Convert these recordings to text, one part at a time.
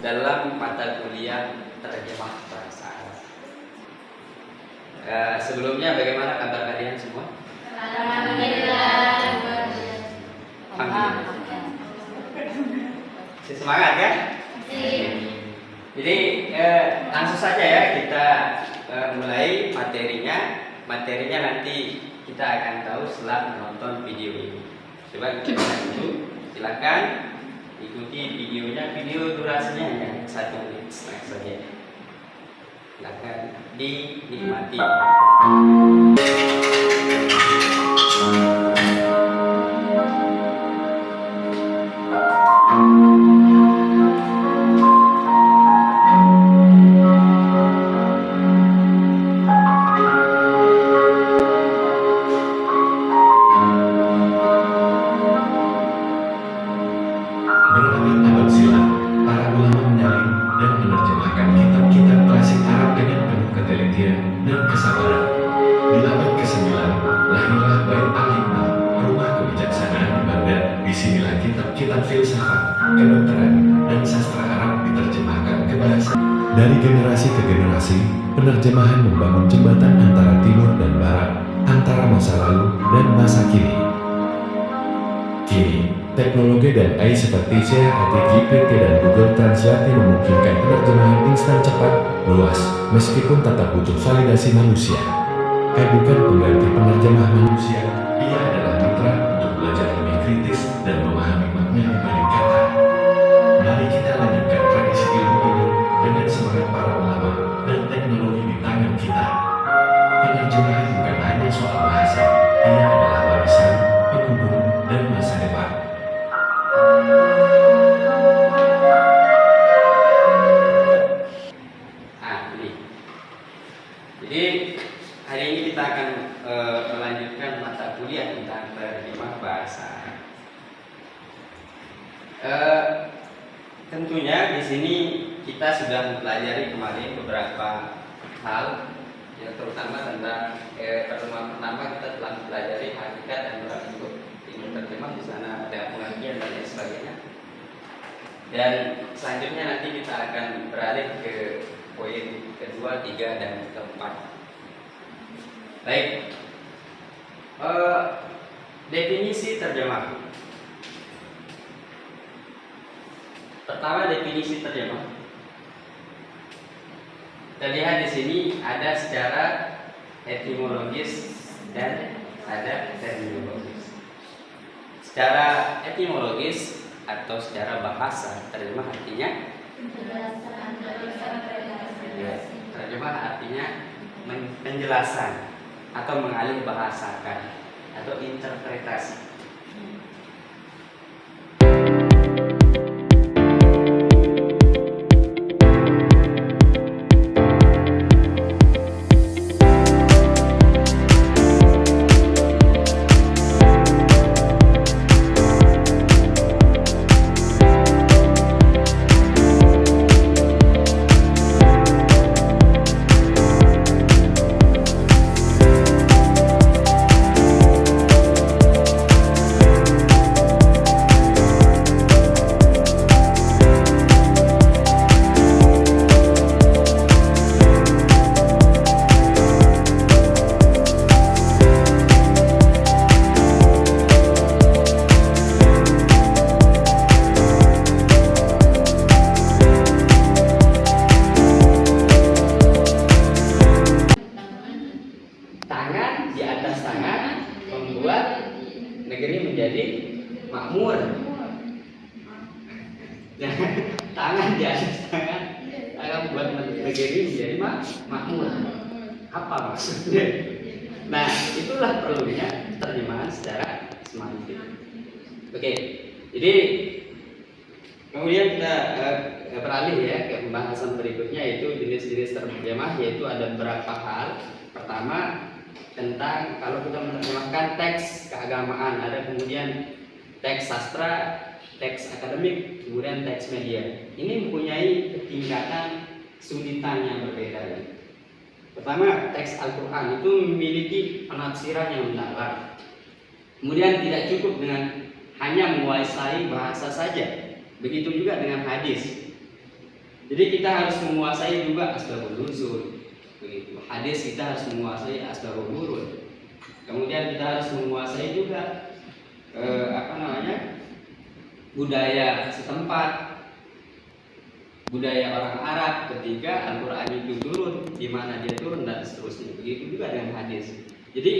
dalam mata kuliah terjemah bahasa Arab. Sebelumnya bagaimana kabar kalian semua? Alhamdulillah. Alhamdulillah. Semangat kan? Jadi langsung saja ya kita mulai materinya. Materinya nanti kita akan tahu setelah menonton video ini. Coba kita lihat dulu. Silakan ikuti videonya. Video durasinya hanya 1 menit setengah saja. Silakan dinikmati. Berabad-abad silam, para ulama menyalin dan menerjemahkan kitab-kitab klasik Arab dengan penuh ketelitian dan kesabaran. Di abad ke-9, lahirlah Bait Al-Hikmah, rumah kebijaksanaan di Baghdad. Disinilah kitab-kitab filsafat, kedokteran, dan sastra Arab diterjemahkan ke bahasa. Dari generasi ke generasi, penerjemahan membangun jembatan antara timur dan barat, antara masa lalu dan masa kini. Kini, teknologi dan AI seperti ChatGPT dan Google Translate memungkinkan penerjemahan instan cepat, luas, meskipun tetap butuh validasi manusia. AI bukan pengganti penerjemah manusia, ia adalah mitra untuk belajar lebih kritis dan memahami makna di balik kata. Mari kita lanjutkan tradisi ilmu ini dengan semangat para ulama dan teknologi di tangan kita. Penerjemahan bukan hanya soal bahasa, ia adalah warisan, penghubung, dan masa depan. Ini. Jadi hari ini kita akan melanjutkan mata kuliah tentang terjemah bahasa. Tentunya di sini kita sudah mempelajari kemarin beberapa hal, yang terutama tentang pertemuan pertama kita telah mempelajari hakikat dan bentuk ilmu terjemah. Di sana ada pengertian dan lain sebagainya. Dan selanjutnya nanti kita akan beralih ke poin kedua, 3, dan keempat. Baik, definisi terjemah. Pertama, definisi terjemah. Kita lihat di sini ada secara etimologis dan ada terminologis. Secara etimologis atau secara bahasa, terjemah artinya terjemah artinya penjelasan atau mengalih bahasakan atau interpretasi. Tangan di atas tangan membuat negeri menjadi makmur. Tangan di atas tangan akan membuat negeri menjadi makmur. Apa maksudnya? Nah, itulah perlunya terjemahan secara semantik. Oke, jadi kemudian kita beralih ya ke pembahasan berikutnya, yaitu jenis-jenis terjemah, yaitu ada beberapa hal. Pertama, tentang kalau kita menerjemahkan teks keagamaan, ada kemudian teks sastra, teks akademik, kemudian teks media. Ini mempunyai tingkatan kesulitan yang berbeda. Pertama, teks Al-Quran itu memiliki penafsiran yang mendalam. Kemudian tidak cukup dengan hanya menguasai bahasa saja. Begitu juga dengan hadis. Jadi kita harus menguasai juga asbabun nuzul. Begitu. Hadis kita harus menguasai asbabun nurul. Kemudian kita harus menguasai juga budaya setempat, budaya orang Arab ketika Al-Quran itu turun, di mana dia turun dan seterusnya. Begitu juga dengan hadis. Jadi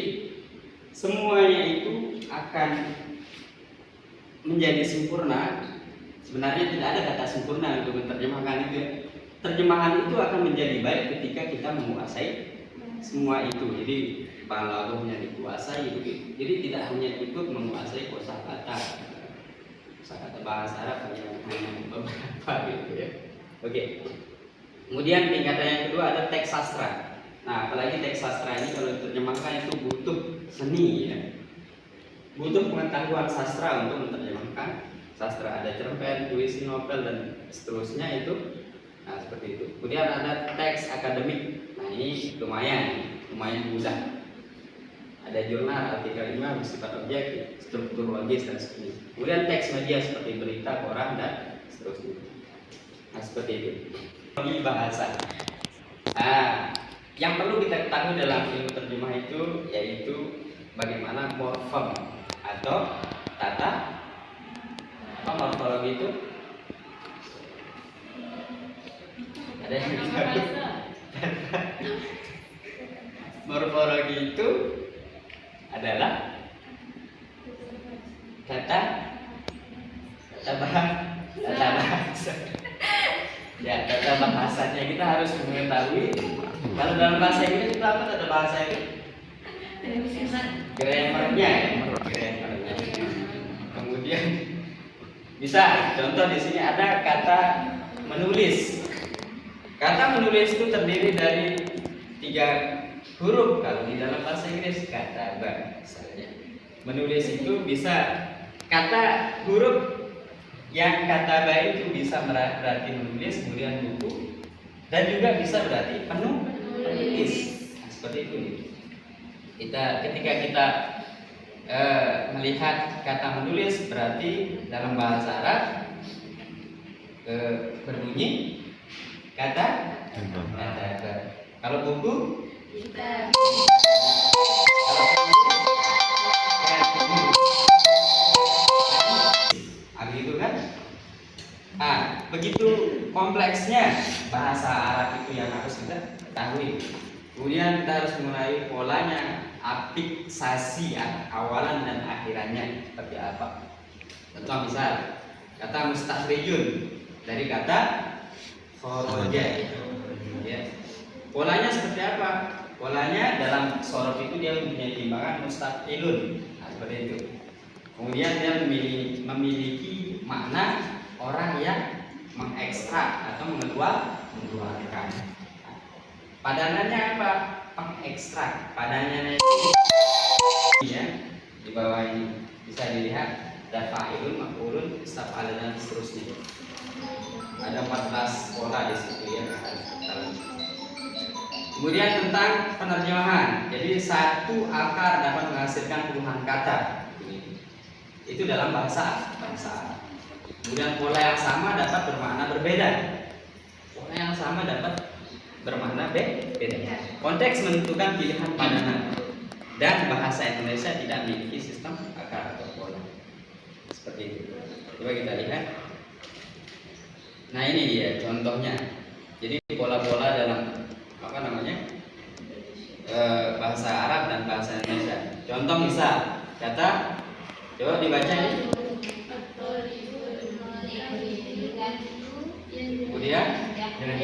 semuanya itu akan menjadi sempurna. Sebenarnya tidak ada kata sempurna untuk menerjemahkan itu. Terjemahan itu akan menjadi baik ketika kita menguasai semua itu. Jadi balaghahnya dikuasai begitu. Jadi tidak hanya cukup menguasai kosakata bahasa Arab hanya beberapa gitu ya. Oke. Kemudian tingkatan yang kedua ada teks sastra. Nah, apalagi teks sastra ini kalau diterjemahkan itu butuh seni ya. Butuh pengetahuan sastra untuk menerjemahkan sastra. Ada cerpen, puisi, novel dan seterusnya itu. Nah, seperti itu. Kemudian ada teks akademik. Nah, ini lumayan mudah. Ada jurnal, artikel ilmiah bersifat objektif, struktur logis dan seterusnya. Kemudian teks media seperti berita, koran dan seterusnya. Nah, seperti itu. Ini bahasa. Nah, yang perlu kita ketahui dalam ilmu terjemah itu yaitu bagaimana morfem atau tata morfologi itu. Ada yang tahu? Morfologi itu adalah kata bahasa. Ya, kata bahasanya kita harus mengetahui. Kalau dalam bahasa Inggris itu apa kata bahasa itu? Grammarnya. Kemudian bisa contoh di sini ada kata menulis. Kata menulis itu terdiri dari 3 huruf kalau di dalam bahasa Inggris kata misalnya. Menulis itu bisa kata huruf yang kata itu bisa berarti menulis, kemudian buku, dan juga bisa berarti penulis. Nah, seperti itu nih. Ketika kita melihat kata menulis berarti dalam bahasa Arab berbunyi kata. Kalau buku begitu kan? Begitu kompleksnya bahasa Arab itu yang harus kita ketahui. Kemudian kita harus mengenai polanya, afiksasi awalan dan akhirannya seperti apa. Contoh misal kata mustakhrijun dari kata kharaja. Ya. Polanya seperti apa? Polanya dalam sorof itu dia mempunyai timbangan mustafilun. Nah, seperti itu. Kemudian dia memiliki makna orang yang mengekstrak atau mengeluarkan. Padanannya apa? Pengekstrak. Padanannya itu ya, di bawah ini bisa dilihat dafa'ilun, maf'ulun, istaf'al dan seterusnya. Ada 14 pola di situ ya. Kemudian tentang penerjemahan. Jadi satu akar dapat menghasilkan puluhan kata. Itu dalam bahasa Arab. Kemudian pola yang sama dapat bermakna berbeda. Pola yang sama dapat bermakna beda. Konteks menentukan pilihan padanan. Dan bahasa Indonesia tidak memiliki sistem akar atau pola. Seperti itu. Coba kita lihat. Nah, ini dia contohnya. Jadi pola-pola dalam bahasa Arab dan bahasa Indonesia. Contoh misal kata, coba dibaca ini. Kemudian nah,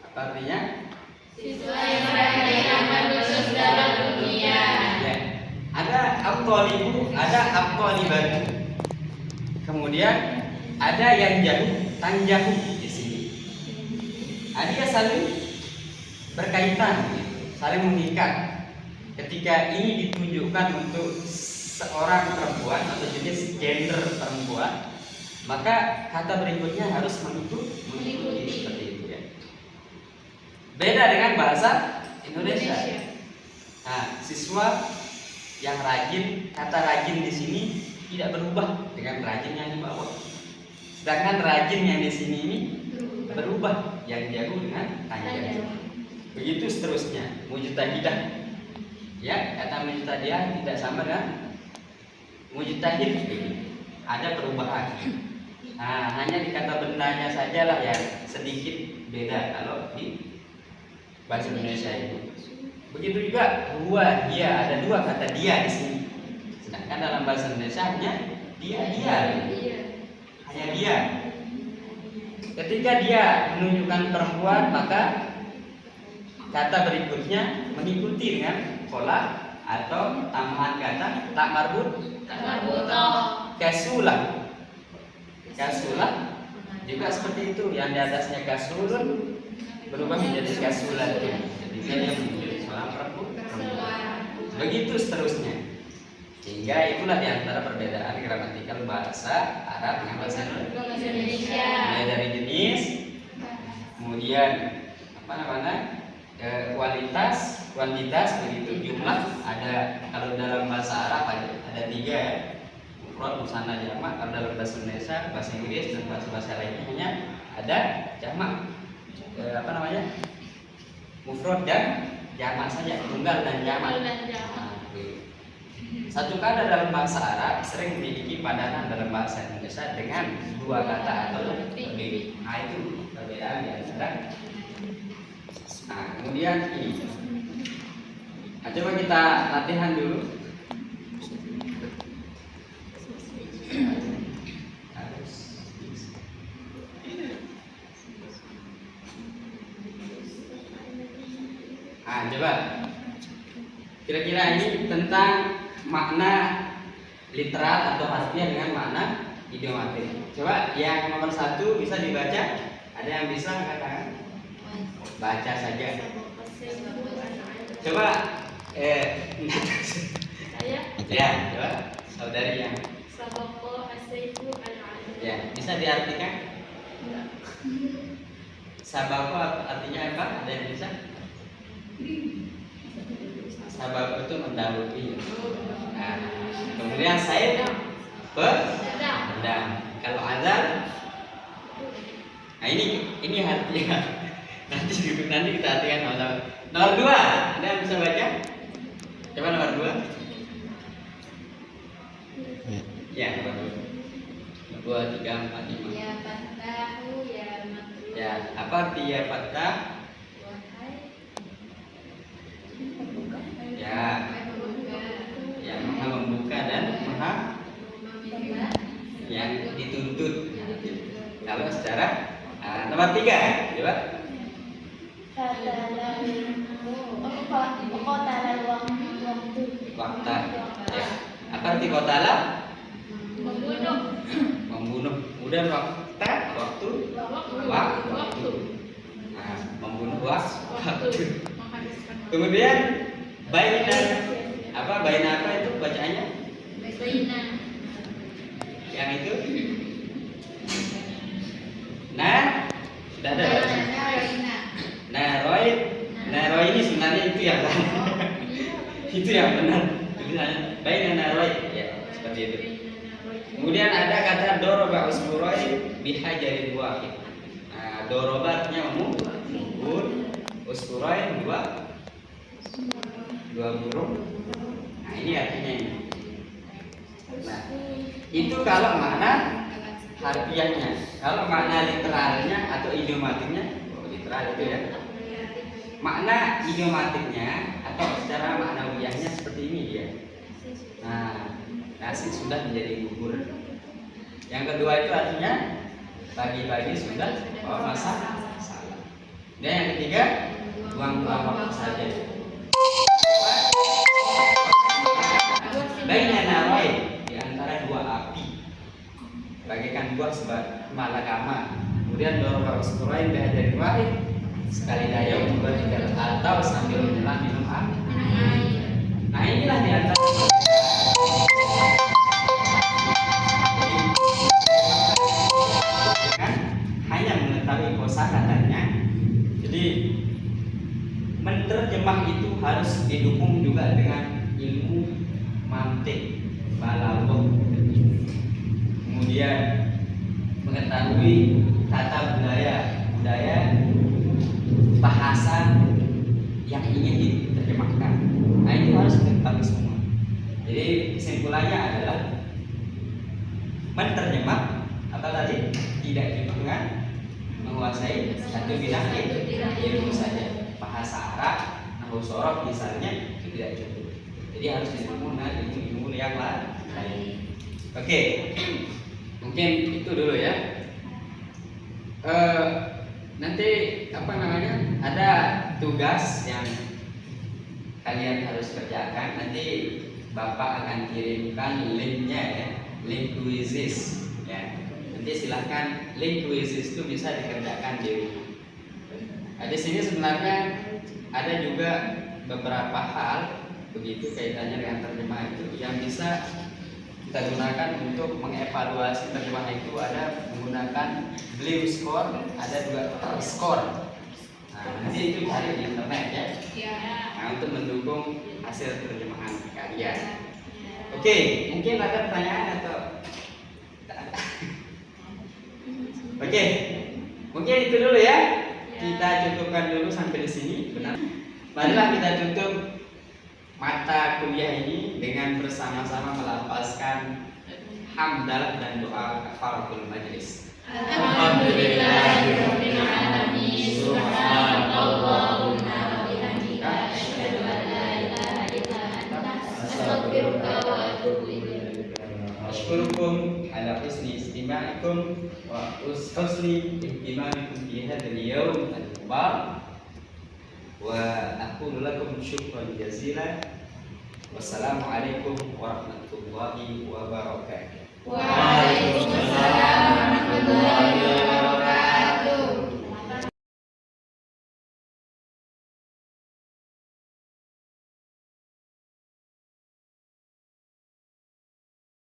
apa artinya? Siswa yang rajin akan lulus dalam dunia. Ya. Ada at-thalibu, ada at-thalibatu. Kemudian ada yang jauh, tanjahu di sini. Dia saling berkaitan, saling mengikat. Ketika ini ditunjukkan untuk seorang perempuan atau jenis gender perempuan, maka kata berikutnya harus mengikuti seperti itu ya. Beda dengan bahasa Indonesia. Nah, siswa yang rajin, kata rajin di sini tidak berubah dengan rajin yang di bawah. Sedangkan rajin yang di sini ini berubah, yang jago dengan tajam. Begitu seterusnya. Mujtahidah. Ya, kata mujtahidah tidak sama dengan mujtahid. Ada perubahan. Nah, hanya di kata bendanya sajalah yang sedikit beda kalau di bahasa Indonesia itu. Begitu juga huwa, dia, ada dua kata dia di sini. Sedangkan dalam bahasa Indonesia hanya dia. Hanya dia. Ketika dia menunjukkan perempuan, maka kata berikutnya mengikuti dengan pola atau tambahan kata tak marbut, kasulah. Kasulah juga seperti itu, yang di atasnya kasulun berubah menjadi kasulan. Jadi dia menjadi seorang perempuan. Begitu seterusnya. Sehingga itulah diantara perbedaan gramatikal bahasa Arab dengan bahasa Indonesia. Mulai dari jenis, kemudian kualitas, kuantitas, begitu jumlah. Ada kalau dalam bahasa Arab ada 3 ya. Mufrad, musanna, jamak. Kalau dalam bahasa Indonesia, bahasa Inggris dan bahasa lainnya hanya ada jamak. Mufrad dan jamak saja, tunggal dan jamak. Satu kata dalam bahasa Arab sering memiliki padanan dalam bahasa Indonesia dengan 2 kata atau lebih. Nah, itu perbedaan di antara. Nah, kemudian ini. Nah, coba kita latihan dulu. Nah, coba. Kira-kira ini tentang makna literal atau harfiah dengan makna idiomatik. Coba yang nomor 1 bisa dibaca. Ada yang bisa katakan? Baca saja. Coba Saya. Ya, coba saudari yang. Ya, bisa diartikan? Sabako artinya apa? Ada yang bisa? Sabako itu mendahului. Nah, kemudian saya berdam. Kalau azal, nah ini artinya. Nanti kita artikan sama-sama. Nomor 2, ada yang bisa baca? Coba nomor 2. Ya, nomor 2, 3, 4, 5. Ya fatahu ya makhluk. Ya, apa arti ya fatah? Ya, ya maha membuka dan maha yang dituntut. Kalau secara nomor 3, coba. Waktu. Ya. Apa arti kotala? Membunuh. Kemudian waktu. Nah, membunuh waktu. Kemudian baina apa itu bacaannya? Yang itu? Nah, sudah ada. Roy ini sebenarnya itu yang itu yang benar. Baina naroid ya, seperti itu. Kemudian ada kata doroba usburoy bihajarin wahid. Nah, dorobatnya mukul, usburoy dua burung. Nah, ini artinya ini. Nah, itu kalau makna harfiahnya. Kalau makna literalnya atau idiomatiknya, literal itu ya. Makna idiomatiknya atau secara maknawiyahnya seperti ini dia. Nah, nasi sudah menjadi bubur. Yang kedua itu artinya pagi-pagi sudah masak salam. Dan yang ketiga buang-buang waktu saja. Baina naroid, di antara 2 api. Bagaikan buah sebat malakama. Kemudian dorong usburain dari wahid. Sekali daya juga tidak atau sambil menyelam minum air. Nah, inilah di antara hanya mengetahui kosakatanya. Jadi menerjemah itu harus didukung juga dengan ilmu mantik, balaghah. Kemudian mengetahui tata budaya bahasa yang ingin diterjemahkan. Nah, itu harus diketahui semua. Jadi kesimpulannya adalah menerjemah atau tadi tidak cukup dengan menguasai satu bidang ilmu saja. Bahasa Arab, nahwu sorof misalnya itu tidak cukup. Jadi harus ilmu yang lain. Oke, mungkin itu dulu ya. Nanti ada tugas yang kalian harus kerjakan. Nanti Bapak akan kirimkan linknya ya, link quizzes ya. Nanti silahkan link quizzes itu bisa dikerjakan di rumah. Nah, di sini sebenarnya ada juga beberapa hal begitu kaitannya dengan terjemah itu yang bisa kita gunakan untuk mengevaluasi terjemahan itu. Ada menggunakan Blim Score, ada juga Score. Nah, nanti itu cari di internet ya. Nah, untuk mendukung hasil terjemahan kalian. Oke, mungkin ada pertanyaan atau Oke, mungkin itu dulu ya. Kita cukupkan dulu sampai di sini. Benar. Marilah kita tutup mata kuliah ini dengan bersama-sama melafazkan hamdalah dan doa kafaratul majlis. Alhamdulillahirabbil alamin. Subhanallahumma wa bihamdika asyhadu an la ilaha illa anta astaghfiruka wa atubu ilaik. Ashkurukum ala husni istima'ikum wa husni ihtimamikum fi hadzal yawm al-mubarak. Wa aqulu lakum syukran jazilan. Wassalamualaikum warahmatullahi wabarakatuh. Waalaikumsalam warahmatullahi wabarakatuh.